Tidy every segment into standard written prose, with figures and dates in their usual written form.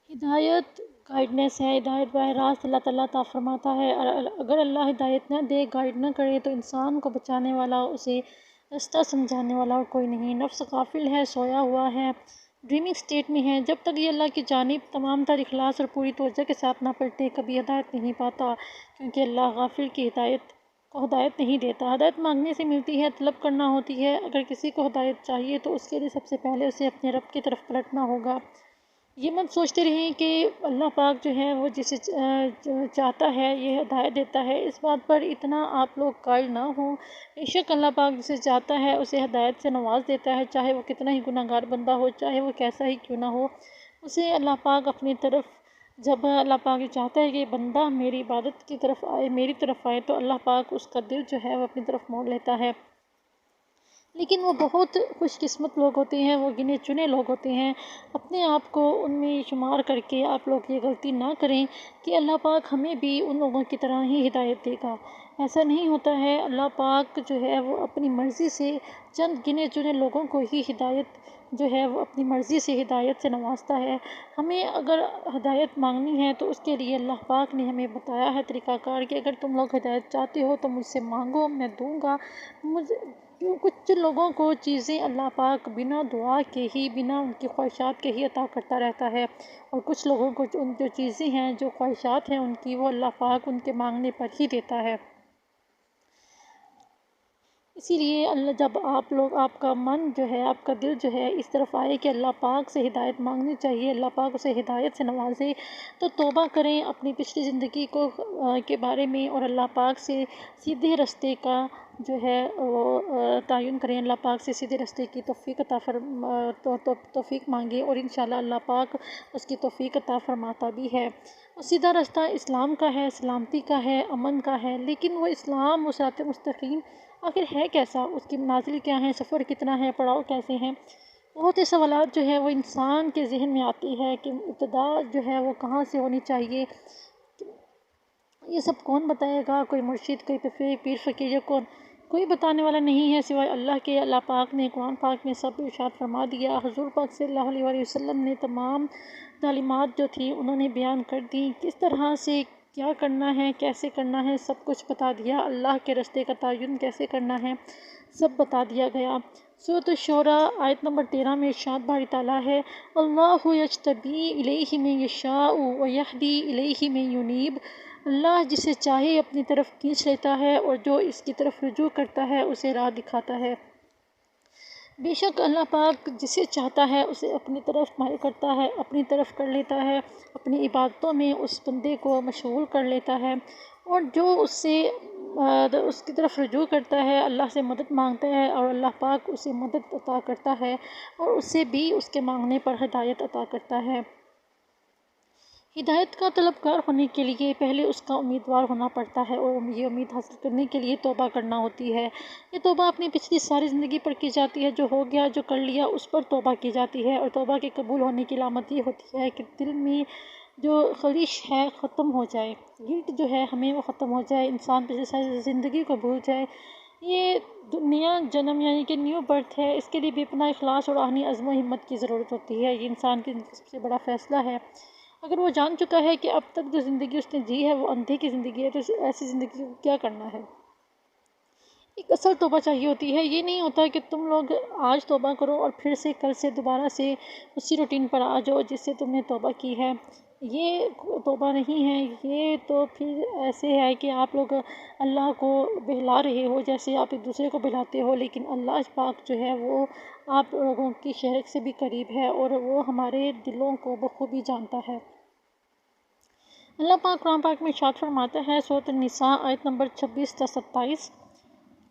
ہدایت گائیڈنس ہے، ہدایت براہ راست اللہ تعالیٰ عطا فرماتا ہے، اور اگر اللہ ہدایت نہ دے، گائیڈ نہ کرے تو انسان کو بچانے والا، اسے رستہ سمجھانے والا اور کوئی نہیں۔ نفس غافل ہے، سویا ہوا ہے، ڈریمنگ سٹیٹ میں ہے، جب تک یہ اللہ کی جانب تمام تر اخلاص اور پوری توجہ کے ساتھ نہ پلٹے کبھی ہدایت نہیں پاتا، کیونکہ اللہ غافل کی ہدایت کو ہدایت نہیں دیتا۔ ہدایت مانگنے سے ملتی ہے، طلب کرنا ہوتی ہے۔ اگر کسی کو ہدایت چاہیے تو اس کے لیے سب سے پہلے اسے اپنے رب کی طرف پلٹنا ہوگا۔ یہ مت سوچتے رہیں کہ اللہ پاک جو ہے وہ جسے چاہتا ہے یہ ہدایت دیتا ہے، اس بات پر اتنا آپ لوگ قائل نہ ہوں۔ بے شک اللہ پاک جسے چاہتا ہے اسے ہدایت سے نواز دیتا ہے، چاہے وہ کتنا ہی گناہ گار بندہ ہو، چاہے وہ کیسا ہی کیوں نہ ہو۔ اسے اللہ پاک اپنی طرف، جب اللہ پاک یہ چاہتا ہے کہ بندہ میری عبادت کی طرف آئے، میری طرف آئے، تو اللہ پاک اس کا دل جو ہے وہ اپنی طرف موڑ لیتا ہے۔ لیکن وہ بہت خوش قسمت لوگ ہوتے ہیں، وہ گنے چنے لوگ ہوتے ہیں۔ اپنے آپ کو ان میں شمار کر کے آپ لوگ یہ غلطی نہ کریں کہ اللہ پاک ہمیں بھی ان لوگوں کی طرح ہی ہدایت دے گا۔ ایسا نہیں ہوتا ہے، اللہ پاک جو ہے وہ اپنی مرضی سے چند گنے چنے لوگوں کو ہی ہدایت جو ہے وہ اپنی مرضی سے ہدایت سے نوازتا ہے۔ ہمیں اگر ہدایت مانگنی ہے تو اس کے لیے اللہ پاک نے ہمیں بتایا ہے طریقہ کار کہ اگر تم لوگ ہدایت چاہتے ہو تو مجھ سے مانگو، میں دوں گا۔ کچھ لوگوں کو چیزیں اللہ پاک بنا دعا کے ہی، بنا ان کی خواہشات کے ہی عطا کرتا رہتا ہے، اور کچھ لوگوں کو جو چیزیں ہیں، جو خواہشات ہیں ان کی، وہ اللہ پاک ان کے مانگنے پر ہی دیتا ہے۔ اسی لیے اللہ، جب آپ کا من جو ہے، آپ کا دل جو ہے اس طرف آئے کہ اللہ پاک سے ہدایت مانگنی چاہیے، اللہ پاک اسے ہدایت سے نوازے، تو توبہ کریں اپنی پچھلی زندگی کے بارے میں، اور اللہ پاک سے سیدھے راستے کا جو ہے وہ تعین کریں، اللہ پاک سے سیدھے راستے کی توفیق مانگیں، اور انشاءاللہ اللہ پاک اس کی توفیق عطا فرماتا بھی ہے۔ اور سیدھا راستہ اسلام کا ہے، سلامتی کا ہے، امن کا ہے، لیکن وہ اسلام، وہ صراط مستقیم آخر ہے کیسا؟ اس کی منازل کیا ہیں؟ سفر کتنا ہے؟ پڑاؤ کیسے ہیں؟ بہت سے سوالات جو ہے وہ انسان کے ذہن میں آتی ہے کہ ابتدا جو ہے وہ کہاں سے ہونی چاہیے، یہ سب کون بتائے گا؟ کوئی مرشد، کوئی پیر فقیر، یا کوئی بتانے والا نہیں ہے سوائے اللہ کے۔ اللہ پاک نے قرآن پاک میں سب ارشاد فرما دیا، حضور پاک صلی اللہ علیہ وآلہ وسلم نے تمام تعلیمات جو تھی انہوں نے بیان کر دی، کس طرح سے کیا کرنا ہے، کیسے کرنا ہے، سب کچھ بتا دیا۔ اللہ کے راستے کا تعین کیسے کرنا ہے سب بتا دیا گیا۔ سورۃ الشعراء آیت نمبر 13 میں ارشاد باری تعالیٰ ہے، اللہ یجتبی الیہ من یشاء ویہدی الیہ من ینیب۔ اللہ جسے چاہے اپنی طرف کھینچ لیتا ہے، اور جو اس کی طرف رجوع کرتا ہے اسے راہ دکھاتا ہے۔ بے شک اللہ پاک جسے چاہتا ہے اسے اپنی طرف مائل کرتا ہے، اپنی طرف کر لیتا ہے، اپنی عبادتوں میں اس بندے کو مشغول کر لیتا ہے، اور جو اس کی طرف رجوع کرتا ہے، اللہ سے مدد مانگتا ہے، اور اللہ پاک اسے مدد عطا کرتا ہے، اور اسے بھی اس کے مانگنے پر ہدایت عطا کرتا ہے۔ ہدایت کا طلبگار ہونے کے لیے پہلے اس کا امیدوار ہونا پڑتا ہے، اور یہ امید حاصل کرنے کے لیے توبہ کرنا ہوتی ہے۔ یہ توبہ اپنی پچھلی ساری زندگی پر کی جاتی ہے، جو ہو گیا، جو کر لیا، اس پر توبہ کی جاتی ہے، اور توبہ کے قبول ہونے کی علامت یہ ہوتی ہے کہ دل میں جو خلش ہے ختم ہو جائے، گلٹ جو ہے ہمیں وہ ختم ہو جائے، انسان پچھلی ساری زندگی کو بھول جائے۔ یہ نیا جنم یعنی کہ نیو برتھ ہے، اس کے لیے بے پناہ اخلاص اور آہنی عزم و ہمت کی ضرورت ہوتی ہے۔ یہ انسان کی سب سے بڑا فیصلہ ہے۔ اگر وہ جان چکا ہے کہ اب تک جو زندگی اس نے جی ہے وہ اندھے کی زندگی ہے، تو ایسی زندگی کو کیا کرنا ہے؟ ایک اصل توبہ چاہیے ہوتی ہے۔ یہ نہیں ہوتا کہ تم لوگ آج توبہ کرو اور پھر سے کل سے دوبارہ سے اسی روٹین پر آ جاؤ جس سے تم نے توبہ کی ہے۔ یہ توبہ نہیں ہے، یہ تو پھر ایسے ہے کہ آپ لوگ اللہ کو بہلا رہے ہو، جیسے آپ ایک دوسرے کو بہلاتے ہو، لیکن اللہ پاک جو ہے وہ آپ لوگوں کی شہرک سے بھی قریب ہے، اور وہ ہمارے دلوں کو بخوبی جانتا ہے۔ اللہ پاک قرآن پاک میں ارشاد فرماتا ہے، سورۃ النساء آیت نمبر 26 تا 27،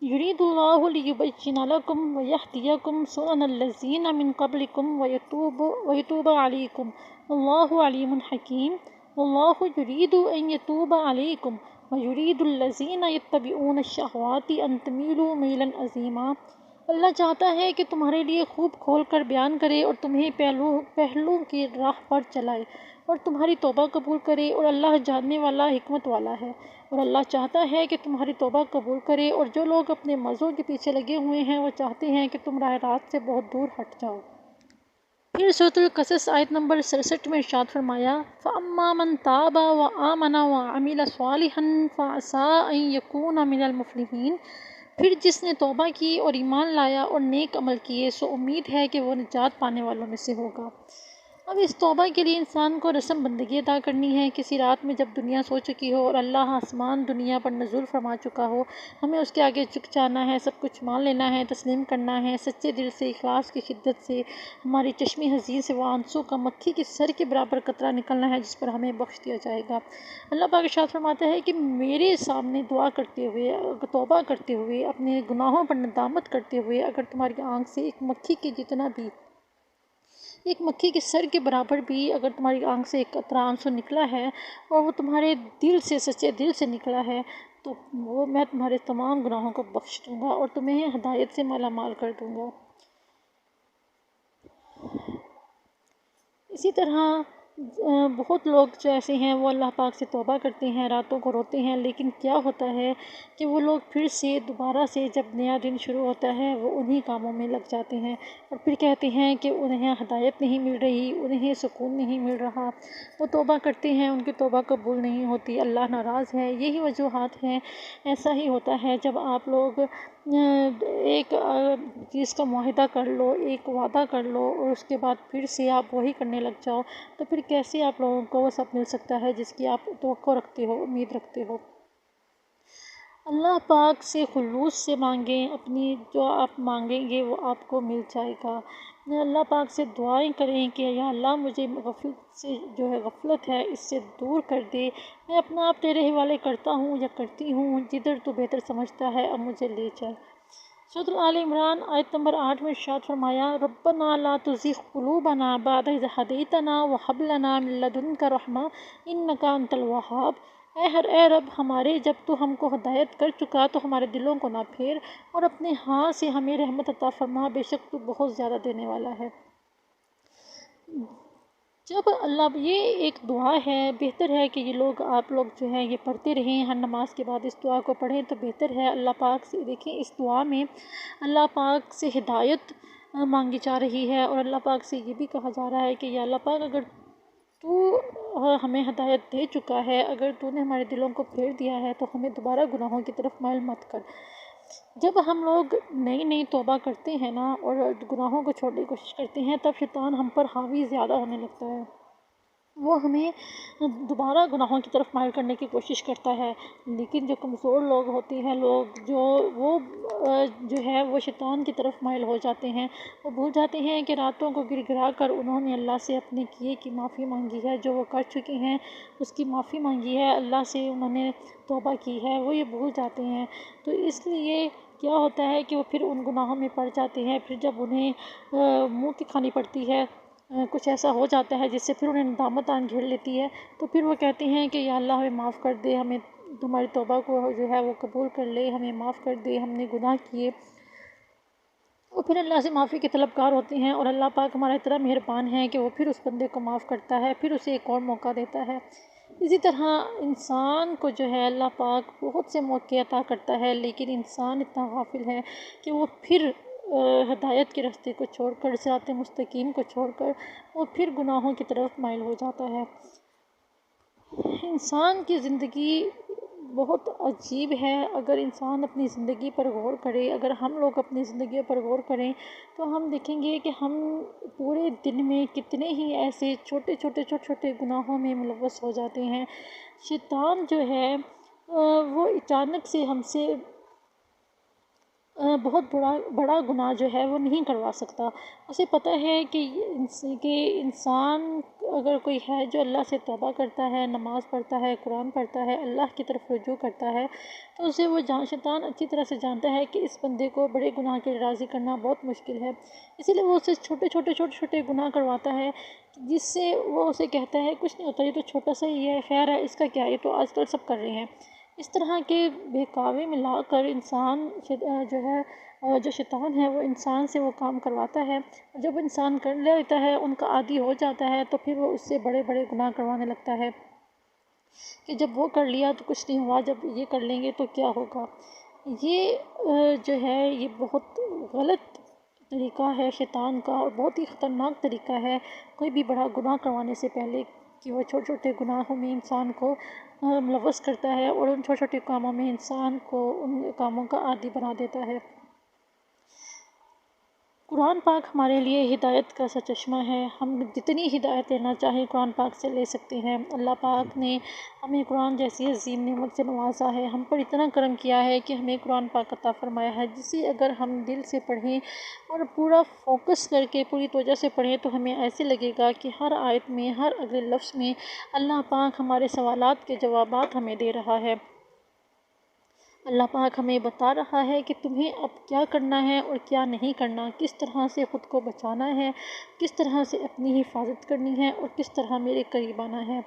یرید اللہ لیبین لکم ویہدیکم سنن الذین من قبلکم ویتوب علیکم واللہ علیم حکیم، واللہ یرید ان یتوب علیکم ویرید الذین یتبعون الشہوات ان تمیلوا میلا عظیما۔ اللہ چاہتا ہے کہ تمہارے لیے خوب کھول کر بیان کرے، اور تمہیں پہلو کی راہ پر چلائے، اور تمہاری توبہ قبول کرے، اور اللہ جاننے والا، حکمت والا ہے۔ اور اللہ چاہتا ہے کہ تمہاری توبہ قبول کرے، اور جو لوگ اپنے مزوں کے پیچھے لگے ہوئے ہیں وہ چاہتے ہیں کہ تم راہ راست سے بہت دور ہٹ جاؤ۔ پھر سورۃ القصص آیت نمبر 67 میں ارشاد فرمایا فَأَمَّا مَن تَابَ وَآمَنَ وَعَمِلَ صَالِحًا فَعَسَىٰ أَن يَكُونَ مِنَ الْمُفْلِحِينَ، پھر جس نے توبہ کی اور ایمان لایا اور نیک عمل کیے سو امید ہے کہ وہ نجات پانے والوں میں سے ہوگا۔ اب اس توبہ کے لیے انسان کو رسم بندگی ادا کرنی ہے۔ کسی رات میں جب دنیا سو چکی ہو اور اللہ آسمان دنیا پر نزول فرما چکا ہو، ہمیں اس کے آگے جھک جانا ہے، سب کچھ مان لینا ہے، تسلیم کرنا ہے، سچے دل سے، اخلاص کی شدت سے، ہماری چشمی حزین سے وہ آنسو کا مکھی کے سر کے برابر قطرہ نکلنا ہے جس پر ہمیں بخش دیا جائے گا۔ اللہ پاک ارشاد فرماتا ہے کہ میرے سامنے دعا کرتے ہوئے، توبہ کرتے ہوئے، اپنے گناہوں پر ندامت کرتے ہوئے اگر تمہاری آنکھ سے ایک مکھی کے جتنا بھی، ایک مکھی کے سر کے برابر بھی اگر تمہاری آنکھ سے ایک قطرہ آنسو نکلا ہے اور وہ تمہارے دل سے، سچے دل سے نکلا ہے، تو وہ میں تمہارے تمام گناہوں کو بخش دوں گا اور تمہیں ہدایت سے مالا مال کر دوں گا۔ اسی طرح بہت لوگ جو ایسے ہیں وہ اللہ پاک سے توبہ کرتے ہیں، راتوں کو روتے ہیں، لیکن کیا ہوتا ہے کہ وہ لوگ پھر سے دوبارہ سے جب نیا دن شروع ہوتا ہے وہ انہی کاموں میں لگ جاتے ہیں اور پھر کہتے ہیں کہ انہیں ہدایت نہیں مل رہی، انہیں سکون نہیں مل رہا، وہ توبہ کرتے ہیں ان کی توبہ قبول نہیں ہوتی، اللہ ناراض ہے۔ یہی وجوہات ہیں۔ ایسا ہی ہوتا ہے جب آپ لوگ ایک چیز کا معاہدہ کر لو، ایک وعدہ کر لو اور اس کے بعد پھر سے آپ وہی کرنے لگ جاؤ، تو پھر کیسے آپ لوگوں کو وہ سب مل سکتا ہے جس کی آپ توقع رکھتے ہو، امید رکھتے ہو۔ اللہ پاک سے خلوص سے مانگیں، اپنی جو آپ مانگیں گے وہ آپ کو مل جائے گا۔ اللہ پاک سے دعائیں کریں کہ یا اللہ مجھے غفلت سے جو ہے، غفلت ہے اس سے دور کر دے، میں اپنا آپ تیرے حوالے کرتا ہوں یا کرتی ہوں، جدھر تو بہتر سمجھتا ہے اب مجھے لے جائے۔ سورۃ آل عمران آیت نمبر 8 میں ارشاد فرمایا ربنا لا تزغ قلوبنا بعد اذ ہدیتنا وہب لنا من لدنک رحمہ انک انت الوہاب، اے رب ہمارے جب تو ہم کو ہدایت کر چکا تو ہمارے دلوں کو نہ پھیر اور اپنے ہاں سے ہمیں رحمت عطا فرما، بے شک تو بہت زیادہ دینے والا ہے۔ جب اللہ، یہ ایک دعا ہے، بہتر ہے کہ یہ لوگ، آپ لوگ جو ہیں یہ پڑھتے رہیں، ہر نماز کے بعد اس دعا کو پڑھیں تو بہتر ہے۔ اللہ پاک سے دیکھیں اس دعا میں اللہ پاک سے ہدایت مانگی جا رہی ہے اور اللہ پاک سے یہ بھی کہا جا رہا ہے کہ یا اللہ پاک اگر تو ہمیں ہدایت دے چکا ہے، اگر تو نے ہمارے دلوں کو پھیر دیا ہے تو ہمیں دوبارہ گناہوں کی طرف مائل مت کر۔ جب ہم لوگ نئی نئی توبہ کرتے ہیں نا اور گناہوں کو چھوڑنے کی کوشش کرتے ہیں تب شیطان ہم پر حاوی زیادہ ہونے لگتا ہے، وہ ہمیں دوبارہ گناہوں کی طرف مائل کرنے کی کوشش کرتا ہے۔ لیکن جو کمزور لوگ ہوتے ہیں، لوگ جو وہ جو ہے وہ شیطان کی طرف مائل ہو جاتے ہیں، وہ بھول جاتے ہیں کہ راتوں کو گر گرا کر انہوں نے اللہ سے اپنے کیے کی معافی مانگی ہے، جو وہ کر چکے ہیں اس کی معافی مانگی ہے، اللہ سے انہوں نے توبہ کی ہے، وہ یہ بھول جاتے ہیں۔ تو اس لیے کیا ہوتا ہے کہ وہ پھر ان گناہوں میں پڑ جاتے ہیں، پھر جب انہیں منہ کی کھانی پڑتی ہے، کچھ ایسا ہو جاتا ہے جس سے پھر انہیں ندامت آن گھیر لیتی ہے، تو پھر وہ کہتے ہیں کہ یا اللہ ہمیں معاف کر دے، ہمیں تمہاری توبہ کو جو ہے وہ قبول کر لے، ہمیں معاف کر دے، ہم نے گناہ کیے۔ وہ پھر اللہ سے معافی کے طلبگار ہوتے ہیں اور اللہ پاک ہمارا اتنا مہربان ہے کہ وہ پھر اس بندے کو معاف کرتا ہے، پھر اسے ایک اور موقع دیتا ہے۔ اسی طرح انسان کو جو ہے اللہ پاک بہت سے موقع عطا کرتا ہے، لیکن انسان اتنا غافل ہے کہ وہ پھر ہدایت کے راستے کو چھوڑ کر، صراط مستقیم کو چھوڑ کر وہ پھر گناہوں کی طرف مائل ہو جاتا ہے۔ انسان کی زندگی بہت عجیب ہے۔ اگر انسان اپنی زندگی پر غور کرے، اگر ہم لوگ اپنی زندگی پر غور کریں تو ہم دیکھیں گے کہ ہم پورے دن میں کتنے ہی ایسے چھوٹے چھوٹے گناہوں میں ملوث ہو جاتے ہیں۔ شیطان جو ہے وہ اچانک سے ہم سے بہت بڑا گناہ جو ہے وہ نہیں کروا سکتا۔ اسے پتہ ہے کہ انسان اگر کوئی ہے جو اللہ سے توبہ کرتا ہے، نماز پڑھتا ہے، قرآن پڑھتا ہے، اللہ کی طرف رجوع کرتا ہے، تو اسے وہ شیطان اچھی طرح سے جانتا ہے کہ اس بندے کو بڑے گناہ کے راضی کرنا بہت مشکل ہے، اسی لیے وہ اسے چھوٹے گناہ کرواتا ہے، جس سے وہ اسے کہتا ہے کچھ نہیں ہوتا، یہ تو چھوٹا سا ہی ہے، خیر ہے، اس کا کیا، یہ تو آج کل سب کر رہے ہیں۔ اس طرح کے بہکاوے میں لا کر انسان جو ہے، جو شیطان ہے وہ انسان سے وہ کام کرواتا ہے، اور جب انسان کر لیتا ہے، ان کا عادی ہو جاتا ہے، تو پھر وہ اس سے بڑے گناہ کروانے لگتا ہے کہ جب وہ کر لیا تو کچھ نہیں ہوا، جب یہ کر لیں گے تو کیا ہوگا۔ یہ جو ہے یہ بہت غلط طریقہ ہے شیطان کا، اور بہت ہی خطرناک طریقہ ہے کوئی بھی بڑا گناہ کروانے سے پہلے، کہ وہ چھوٹے چھوٹے گناہوں میں انسان کو ملوث کرتا ہے، اور ان چھوٹے چھوٹے کاموں میں انسان کو ان کاموں کا عادی بنا دیتا ہے۔ قرآن پاک ہمارے لیے ہدایت کا سرچشمہ ہے، ہم جتنی ہدایت لینا چاہیں قرآن پاک سے لے سکتے ہیں۔ اللہ پاک نے ہمیں قرآن جیسی عظیم نعمت سے نوازا ہے، ہم پر اتنا کرم کیا ہے کہ ہمیں قرآن پاک عطا فرمایا ہے، جسے اگر ہم دل سے پڑھیں اور پورا فوکس کر کے پوری توجہ سے پڑھیں تو ہمیں ایسے لگے گا کہ ہر آیت میں، ہر اگلے لفظ میں اللہ پاک ہمارے سوالات کے جوابات ہمیں دے رہا ہے۔ اللہ پاک ہمیں بتا رہا ہے کہ تمہیں اب کیا کرنا ہے اور کیا نہیں کرنا، کس طرح سے خود کو بچانا ہے، کس طرح سے اپنی حفاظت کرنی ہے، اور کس طرح میرے قریب آنا ہے۔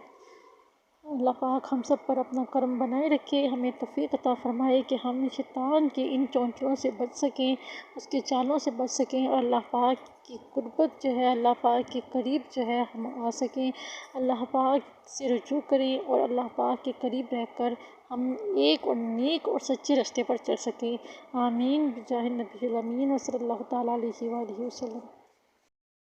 اللہ پاک ہم سب پر اپنا کرم بنائے رکھے، ہمیں توفیق عطا فرمائے کہ ہم شیطان کے ان چونچلوں سے بچ سکیں، اس کے چالوں سے بچ سکیں، اور اللہ پاک کی قربت جو ہے، اللہ پاک کے قریب جو ہے ہم آ سکیں۔ اللہ پاک سے رجوع کریں اور اللہ پاک کے قریب رہ کر ہم ایک اور نیک اور سچے راستے پر چل سکیں۔ آمین بجاہ نبی الامین و صلی اللہ تعالیٰ علیہ وآلہ وسلم۔